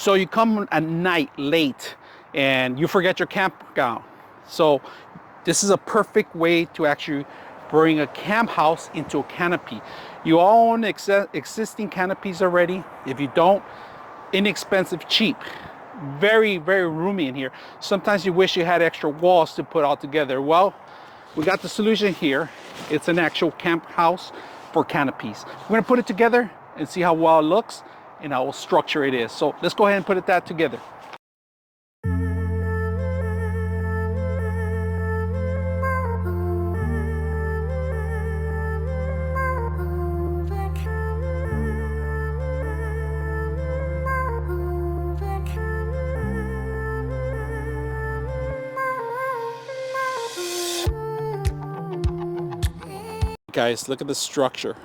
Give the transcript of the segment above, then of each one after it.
So you come at night late and you forget your campground. So this is a perfect way to actually bring a camp house into a canopy. You all own existing canopies already. If you don't, inexpensive, cheap, very, very roomy in here. Sometimes you wish you had extra walls to put all together. Well, we got the solution here. It's an actual camp house for canopies. We're gonna put it together and see how well it looks and how structure it is. So let's go ahead and put that together. Guys, look at the structure.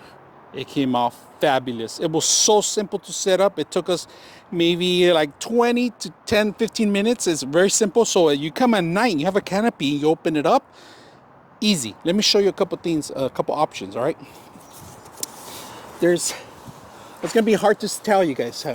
It came out fabulous. It was so simple to set up. It took us maybe like 20 to 10, 15 minutes. It's very simple. So you come at night and you have a canopy, you open it up, easy. Let me show you a couple things, a couple options, all right? It's gonna be hard to tell you guys,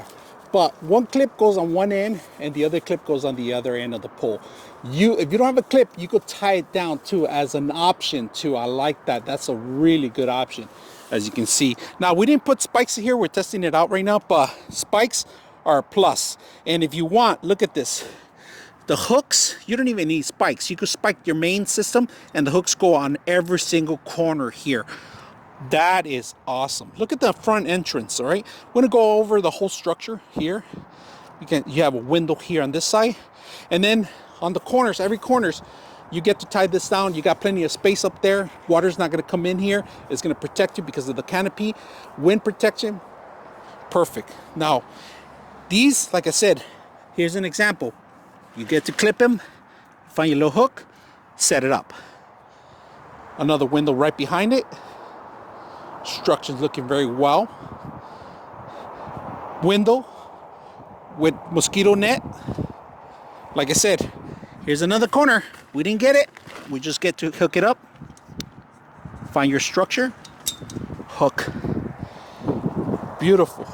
but one clip goes on one end and the other clip goes on the other end of the pole. If you don't have a clip, you could tie it down too as an option too. I like that. That's a really good option, as you can see. Now, we didn't put spikes here. We're testing it out right now, but spikes are a plus. And if you want, look at this. The hooks, you don't even need spikes. You could spike your main system and the hooks go on every single corner here. That is awesome. Look at the front entrance, all right? We're gonna go over the whole structure here. You have a window here on this side. And then on the corners, every corners, you get to tie this down. You got plenty of space up there. Water's not gonna come in here. It's gonna protect you because of the canopy. Wind protection, perfect. Now, these, like I said, here's an example. You get to clip them, find your little hook, set it up. Another window right behind it. Structure's looking very well. Window with mosquito net. Like I said, here's another corner. We didn't get it. We just get to hook it up. Find your structure. Hook. Beautiful.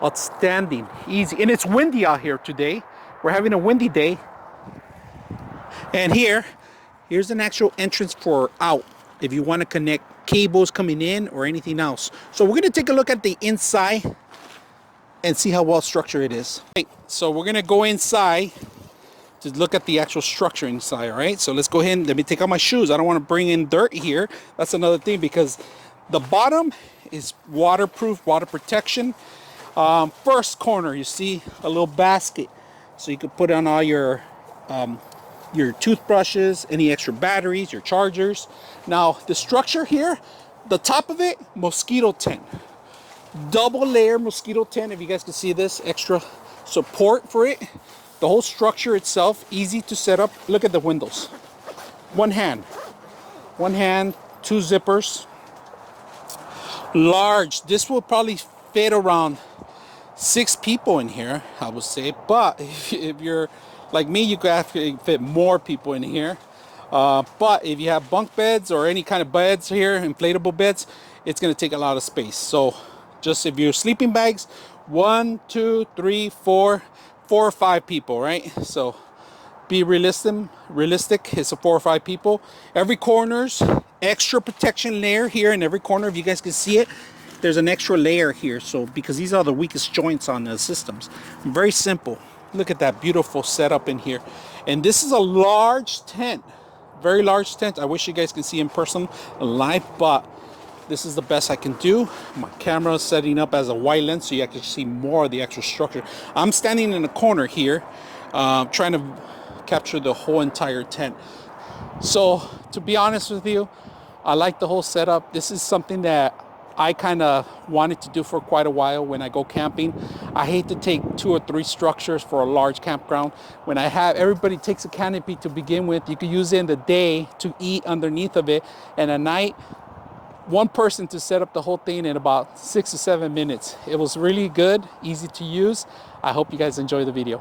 Outstanding. Easy. And it's windy out here today. We're having a windy day. And here's an actual entrance for out if you want to connect cables coming in or anything else. So we're going to take a look at the inside and see how well structured it is. Okay, so we're going to go inside to look at the actual structure inside. All right, so let's go ahead and let me take out my shoes. I don't want to bring in dirt here. That's another thing, because the bottom is waterproof, water protection. First corner, you see a little basket, so you can put on all your toothbrushes, any extra batteries, your chargers. Now the structure here, the top of it, mosquito tent, double layer mosquito tent. If you guys can see this, extra support for it. The whole structure itself, easy to set up. Look at the windows. One hand, two zippers. Large. This will probably fit around 6 people in here, I would say. But if you're like me, you could have to fit more people in here. But if you have bunk beds or any kind of beds here, inflatable beds, it's going to take a lot of space. So just if you're sleeping bags, 1, 2, 3, 4 or 5 people, right? So be realistic. It's a 4 or 5 people. Every corner's extra protection layer here in every corner. If you guys can see it, there's an extra layer here. So because these are the weakest joints on the systems. Very simple. Look at that beautiful setup in here. And this is a large tent, very large tent. I wish you guys can see in person live, but this is the best I can do. My camera is setting up as a wide lens so you can see more of the actual structure. I'm standing in a corner here, trying to capture the whole entire tent. So to be honest with you, I like the whole setup. This is something that I kind of wanted to do for quite a while when I go camping. I hate to take 2 or 3 structures for a large campground. When everybody takes a canopy to begin with, you can use it in the day to eat underneath of it, and at night, one person to set up the whole thing in about 6 to 7 minutes. It was really good, easy to use. I hope you guys enjoy the video.